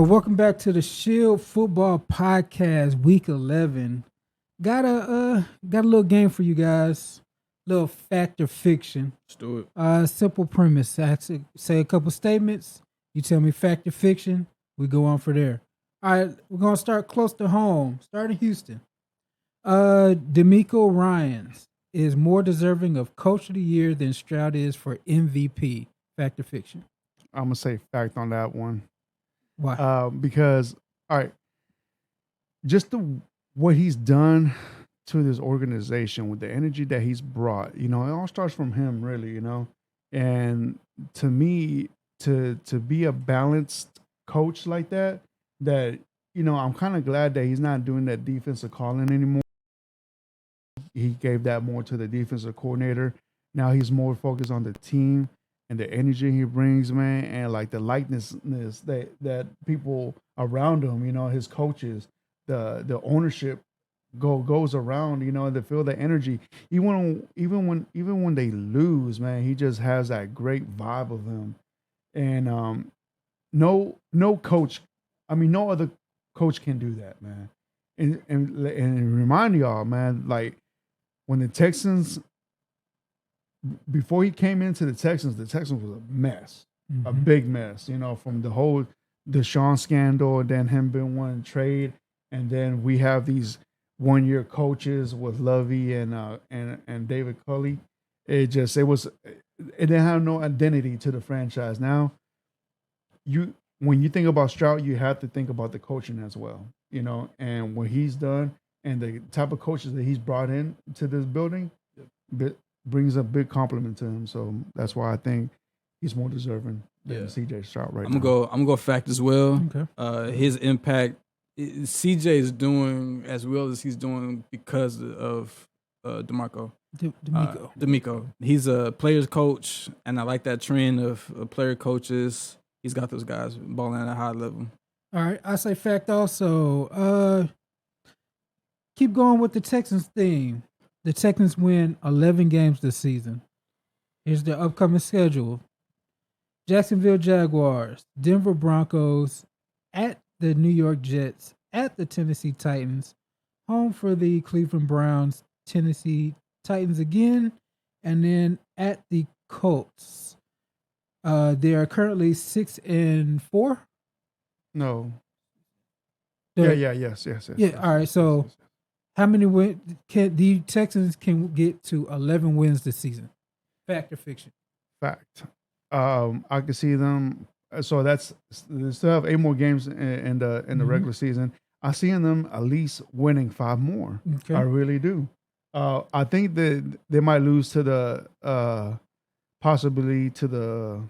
Welcome back to the Shield Football Podcast, Week 11. Got a little game for you guys. Little fact or fiction. Let's do it. Simple premise. I have to say a couple statements. You tell me fact or fiction. We go on for there. All right, we're gonna start close to home. Start in Houston. D'Amico Ryans is more deserving of Coach of the Year than Stroud is for MVP. Fact or fiction? I'm gonna say fact on that one. Why? Because all right, just what he's done to this organization with the energy that he's brought, it all starts from him, really, And to me, to be a balanced coach like that, I'm kind of glad that he's not doing that defensive calling anymore. He gave that more to the defensive coordinator. Now he's more focused on the team and the energy he brings, man, and like the likenessness that people around him, his coaches, the ownership goes around, they feel the energy. Even when they lose, man, he just has that great vibe of him. And no coach, no other coach can do that, man. And remind y'all, man, like when the Texans, before he came into the Texans was a mess, a big mess, from the whole Deshaun scandal, and then him being wanting to trade, and then we have these 1-year coaches with Lovey and David Culley. It didn't have no identity to the franchise. Now, when you think about Stroud, you have to think about the coaching as well, and what he's done and the type of coaches that he's brought in to this building. Brings a big compliment to him, so that's why I think he's more deserving than CJ Stroud right now. I'm gonna go fact as well. Okay. His impact, CJ is doing as well as he's doing because of D'Amico. He's a players coach, and I like that trend of player coaches. He's got those guys balling at a high level. All right, I say fact also. Keep going with the Texans theme. The Texans win 11 games this season. Here's the upcoming schedule. Jacksonville Jaguars, Denver Broncos, at the New York Jets, at the Tennessee Titans, home for the Cleveland Browns, Tennessee Titans again, and then at the Colts. They are currently 6-4. No. Yes. Yeah, all right, so how many wins can the Texans get to 11 wins this season? Fact or fiction? Fact. I can see them. So they still have 8 more games in the regular season. I see them at least winning 5 more. Okay. I really do. I think that they might lose to the possibly to the.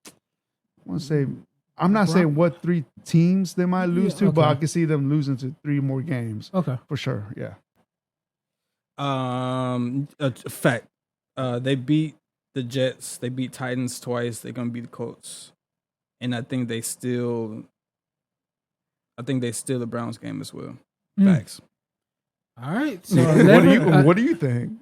I want to say. I'm not saying what 3 teams they might lose to, but I can see them losing to 3 more games. Okay. For sure, yeah. Fact. They beat the Jets. They beat Titans twice. They're gonna beat the Colts, and I think they still the Browns game as well. Facts. All right. So what do you think?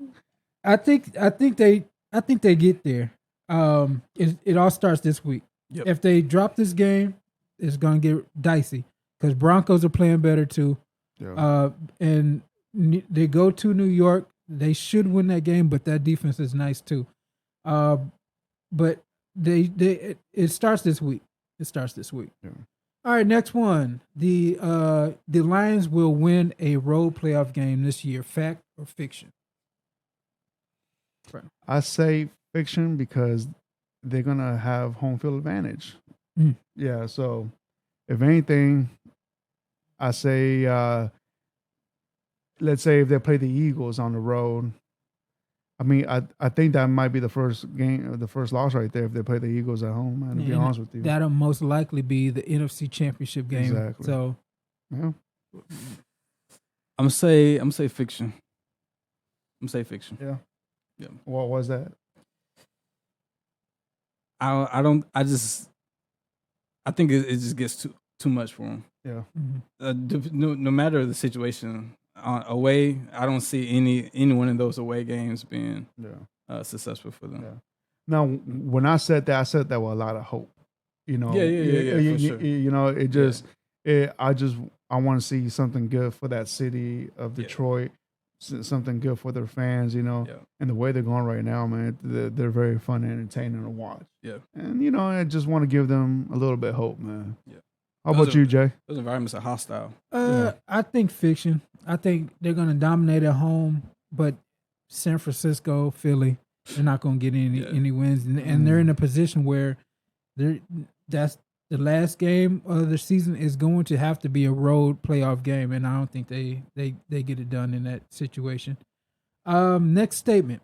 I think they get there. It all starts this week. Yep. If they drop this game, it's gonna get dicey because Broncos are playing better too. Yeah. And they go to New York. They should win that game, but that defense is nice too. But it starts this week. Yeah. All right, next one. The Lions will win a road playoff game this year. Fact or fiction? I say fiction because they're gonna have home field advantage. Yeah, so if anything, I say let's say if they play the Eagles on the road, I mean, I think that might be the first game, the first loss right there if they play the Eagles at home. Man, to be honest with you, that'll most likely be the NFC Championship game. Exactly. So, yeah. I'm gonna say fiction. I'm gonna say fiction. Yeah. Yeah. What was that? I don't. I think it just gets too much for him. Yeah. No matter the situation, away, I don't see any one of those away games being successful for them. Yeah. Now, when I said that with a lot of hope. You know, for sure. You know, it just, I want to see something good for that city of Detroit, something good for their fans. You know, and the way they're going right now, man, they're very fun and entertaining to watch. Yeah, and you know, I just want to give them a little bit of hope, man. Yeah. How about you, Jay? Those environments are hostile. I think fiction. I think they're going to dominate at home, but San Francisco, Philly, they're not going to get any wins, and they're in a position where that's the last game of the season is going to have to be a road playoff game, and I don't think they get it done in that situation. Next statement.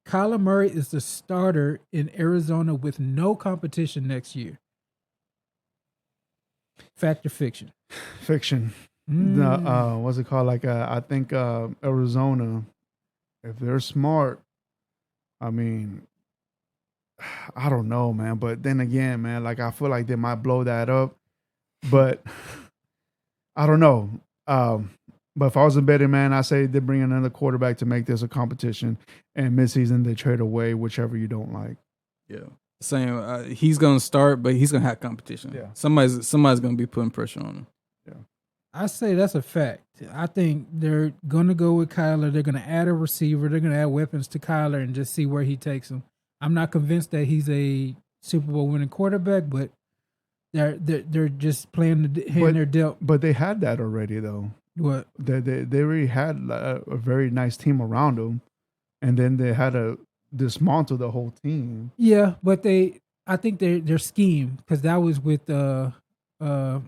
Kyler Murray is the starter in Arizona with no competition next year. Fact or fiction? Fiction. What's it called? Like I think Arizona, if they're smart, I mean, I don't know, man. But then again, man, like I feel like they might blow that up. But I don't know. But if I was a betting man, I say they bring another quarterback to make this a competition, and midseason they trade away whichever you don't like. Yeah. Saying he's gonna start, but he's gonna have competition. Yeah, somebody's gonna be putting pressure on him. Yeah, I say that's a fact. I think they're gonna go with Kyler. They're gonna add a receiver. They're gonna add weapons to Kyler and just see where he takes them. I'm not convinced that he's a Super Bowl winning quarterback, but they're just playing the hand they're dealt. But they had that already, though. What they already had a very nice team around them, and then they had to dismantle the whole team. Yeah, but I think their scheme, because that was with the old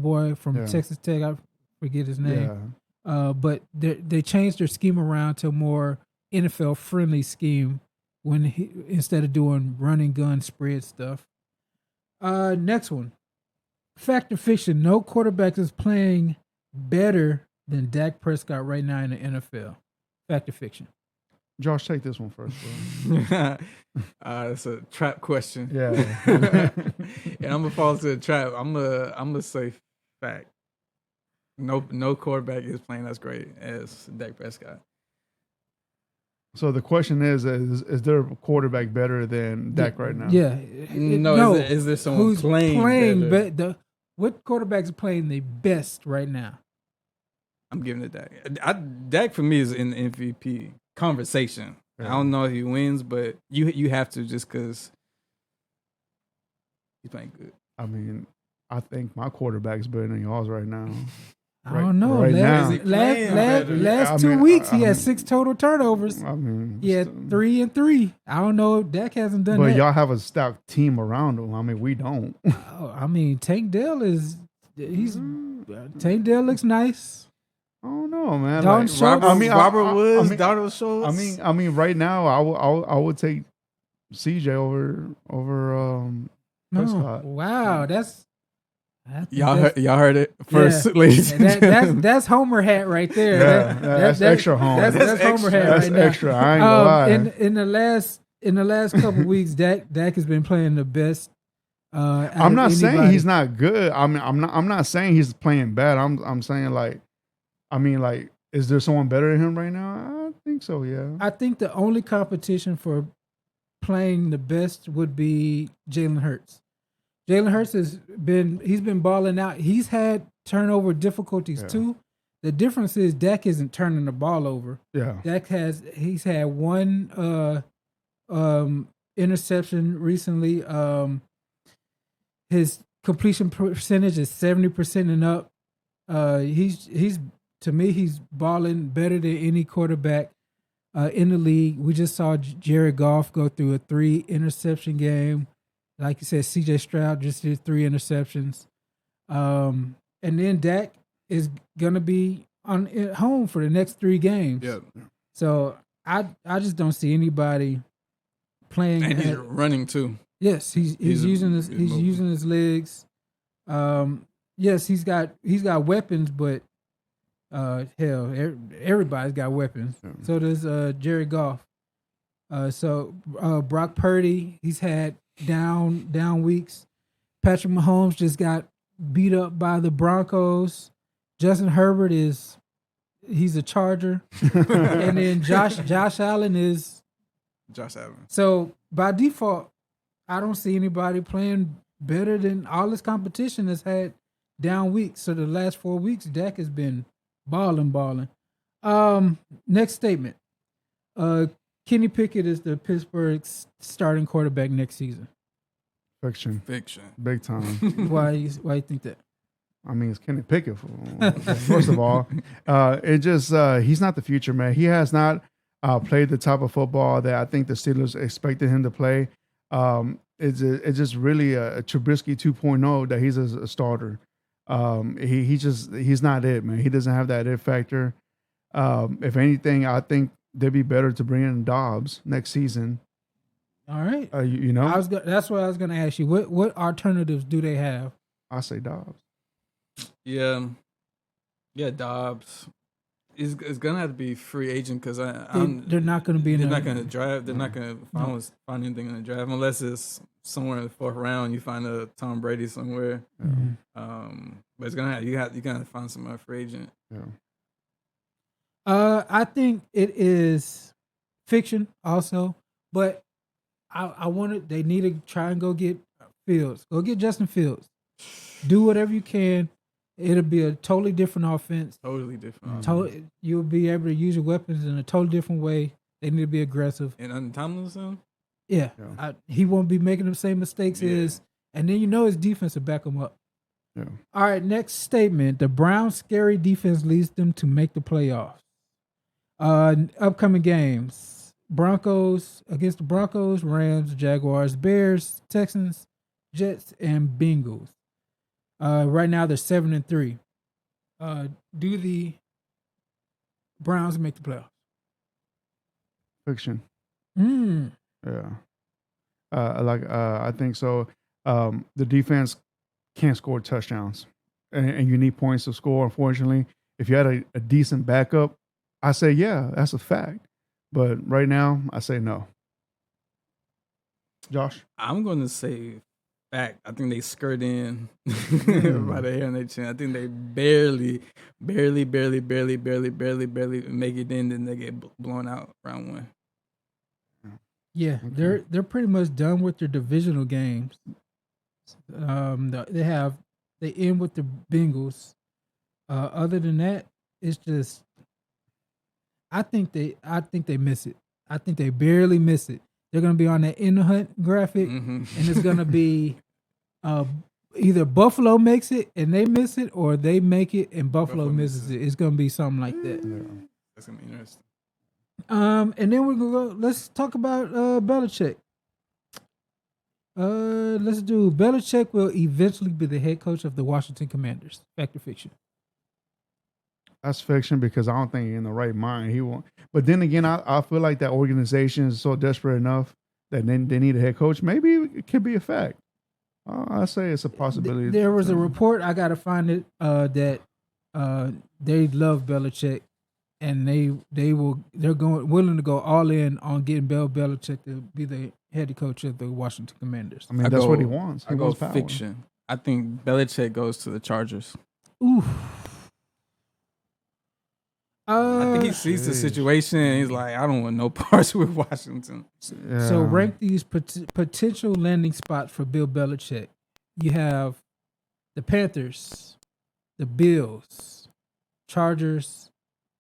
boy from Texas Tech. I forget his name. Yeah. But they changed their scheme around to a more NFL friendly scheme instead of doing run and gun spread stuff. Next one. Fact or fiction, no quarterback is playing better than Dak Prescott right now in the NFL. Fact or fiction? Josh, take this one first, bro. It's a trap question. Yeah. And I'm gonna fall into the trap. I'm gonna say fact. No quarterback is playing as great as Dak Prescott. So the question is there a quarterback better than Dak right now? Yeah. Is there someone who's playing better? What quarterback is playing the best right now? I'm giving it Dak. Dak for me is in the MVP conversation. Yeah. I don't know if he wins, but you have to just because he's playing good. I mean, I think my quarterback's better than y'all's right now. I don't know. Right now. Last 2 weeks, he had 6 total turnovers. I mean, he had 3 and 3. I don't know. Dak hasn't done that. But y'all have a stout team around him. I mean, we don't. I mean, Tank Dell Tank Dell looks nice. I don't know, man. Robert Woods, Donald Schultz. I mean, right now, I would take CJ over Prescott. Wow, y'all heard it first, ladies. That's Homer hat right there. Yeah, that's extra Homer. That's Homer hat that's right now. Extra. I ain't gonna lie. In the last couple weeks, Dak has been playing the best. I'm not saying he's not good. I mean, I'm not saying he's playing bad. I'm saying is there someone better than him right now? I think so. Yeah. I think the only competition for playing the best would be Jalen Hurts. Jalen Hurts he's been balling out. He's had turnover difficulties too. The difference is Dak isn't turning the ball over. Yeah. He's had one interception recently. His completion percentage is 70% and up. He's to me, he's balling better than any quarterback in the league. We just saw Jared Goff go through a 3 interception game. Like you said, C.J. Stroud just did 3 interceptions. And then Dak is going to be at home for the next 3 games. Yep. So I just don't see anybody playing. And he's running too. Yes, he's using his legs. Yes, he's got weapons, but hell, everybody's got weapons. Mm-hmm. So does Jared Goff. So Brock Purdy, he's had down weeks. Patrick Mahomes just got beat up by the Broncos. Justin Herbert he's a Charger, and then Josh Allen is Josh Allen. So by default, I don't see anybody playing better than all this competition that's had down weeks. So the last 4 weeks, Dak has been balling. Next statement. Kenny Pickett is the Pittsburgh's starting quarterback next season. Fiction. Big time. Why you think that? I mean, it's Kenny Pickett. First of all, he's not the future, man. He has not played the type of football that I think the Steelers expected him to play. It's just really a Trubisky 2.0 that he's a starter. He's not it, man. He doesn't have that it factor. If anything, I think they'd be better to bring in Dobbs next season. All right. You know, that's what I was going to ask you. What alternatives do they have? I say Dobbs. Yeah, Dobbs. It's gonna have to be free agent because they're not going to be. They're not going to draft. They're not going to find anything in the draft unless it's somewhere in the 4th round. You find a Tom Brady somewhere. Mm-hmm. But it's gonna have you gotta find some free agent. Yeah. I think it is fiction also, but I wanted. They need to try and go get Fields. Go get Justin Fields. Do whatever you can. It'll be a totally different offense. Totally different. You'll be able to use your weapons in a totally different way. They need to be aggressive. And under Tomlinson? Yeah. He won't be making the same mistakes and then his defense will back him up. Yeah. All right, next statement. The Browns' scary defense leads them to make the playoffs. Upcoming games. Broncos against the Broncos, Rams, Jaguars, Bears, Texans, Jets, and Bengals. Right now they're 7-3. Do the Browns make the playoffs? Fiction. Yeah. I think so. The defense can't score touchdowns, and you need points to score. Unfortunately, if you had a decent backup, I say that's a fact. But right now, I say no. Josh, I'm going to say fact. I think they skirt in by the hair on their chin. I think they barely make it in, then they get blown out round 1. Yeah, okay. They're pretty much done with their divisional games. They end with the Bengals. Other than that, it's just I think they miss it. I think they barely miss it. They're gonna be on that in the hunt graphic, and it's gonna be either Buffalo makes it and they miss it, or they make it and Buffalo misses it. It's gonna be something like that. Yeah. That's gonna be interesting. And then we're gonna go. Let's talk about Belichick. Let's do Belichick will eventually be the head coach of the Washington Commanders. Fact or fiction? That's fiction because I don't think in the right mind he won't. But then again, I feel like that organization is so desperate enough that then they need a head coach. Maybe it could be a fact. I say it's a possibility. There was a report, I gotta find it, that they love Belichick and they're willing to go all in on getting Bill Belichick to be the head coach of the Washington Commanders. I mean, that's what he wants. He wants power. Fiction. I think Belichick goes to the Chargers. Ooh. I think he sees the situation and he's like, I don't want no parts with Washington. Yeah. So rank these potential landing spots for Bill Belichick. You have the Panthers, the Bills, Chargers,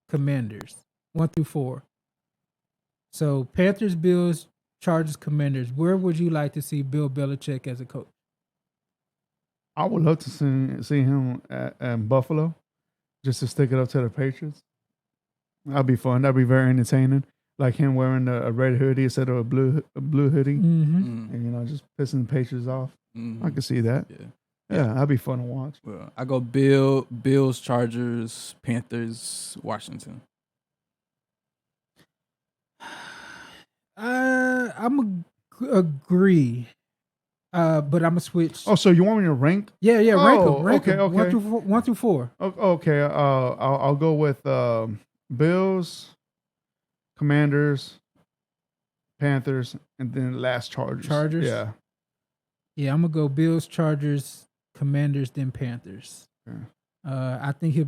Commanders, 1 through 4. So Panthers, Bills, Chargers, Commanders. Where would you like to see Bill Belichick as a coach? I would love to see him at Buffalo, just to stick it up to the Patriots. That'd be fun. That'd be very entertaining. Like him wearing a red hoodie instead of a blue hoodie, and just pissing the Patriots off. I can see that. Yeah, that'd be fun to watch. Well, I go Bills, Chargers, Panthers, Washington. I'm agree. But I'm gonna switch. Oh, so you want me to rank? Yeah, rank them. Okay. 1 through 4. Okay. I'll go with Bills, Commanders, Panthers, and then last Chargers. Chargers? Yeah. Yeah, I'm gonna go Bills, Chargers, Commanders, then Panthers. Okay. I think he'll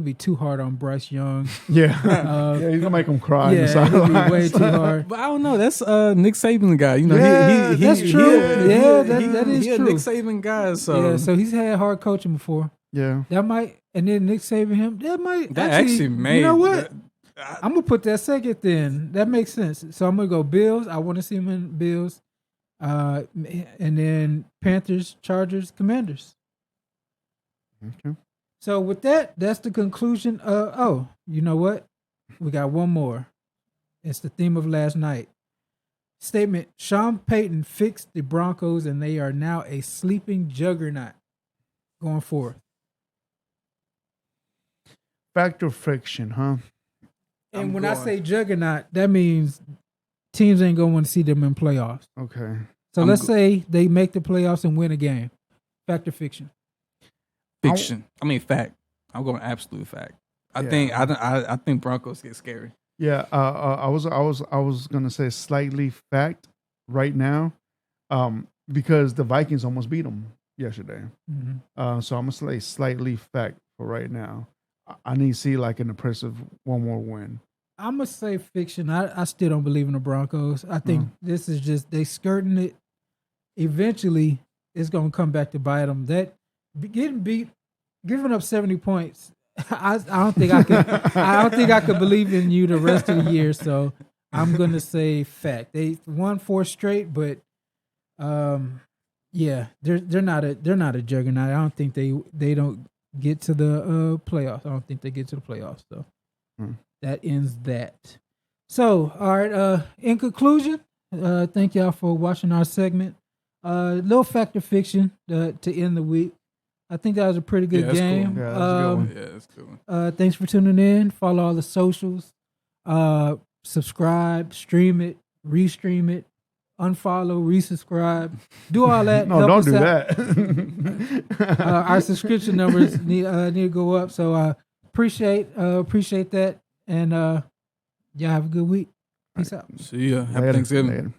be too hard on Bryce Young. Yeah. Yeah, he's gonna make him cry. Yeah, he'll be way too hard. But I don't know. That's Nick Saban guy. You know, that's true. That is true. true. Nick Saban guy. So yeah, so he's had hard coaching before. Yeah. That might, and then Nick Saban him. That actually made. You know what? I'm gonna put that second. Then that makes sense. So I'm gonna go Bills. I want to see him in Bills. And then Panthers, Chargers, Commanders. Okay. So with that, that's the conclusion. Oh, you know what? We got one more. It's the theme of last night. Statement: Sean Payton fixed the Broncos, and they are now a sleeping juggernaut going forward. Fact or fiction, huh? And when I say juggernaut, that means teams ain't gonna want to see them in playoffs. Okay. So let's say they make the playoffs and win a game. Fact or fiction? Fiction. Fact. I'm going absolute fact. I think Broncos get scary. Yeah. I was gonna say slightly fact right now, because the Vikings almost beat them yesterday. Mm-hmm. So I'm gonna say slightly fact for right now. I need to see like an impressive one more win. I'm gonna say fiction. I still don't believe in the Broncos. I think this is just they skirting it. Eventually, it's gonna come back to bite them. That getting beat, giving up 70 points. I don't think I could. I don't think I could believe in you the rest of the year. So I'm gonna say fact. They won 4 straight, but yeah, they're not a juggernaut. I don't think they don't get to the playoffs. I don't think they get to the playoffs. So that ends that. So all right. In conclusion, thank y'all for watching our segment. Little fact or fiction to end the week. I think that was a pretty good game. Cool. Yeah, that's a good one. Yeah, that's a good one. Thanks for tuning in. Follow all the socials. Subscribe, stream it, restream it, unfollow, resubscribe. Do all that. No, don't do that. Our subscription numbers need to go up. So appreciate that. And y'all have a good week. Peace out. See ya. Happy Thanksgiving. Later.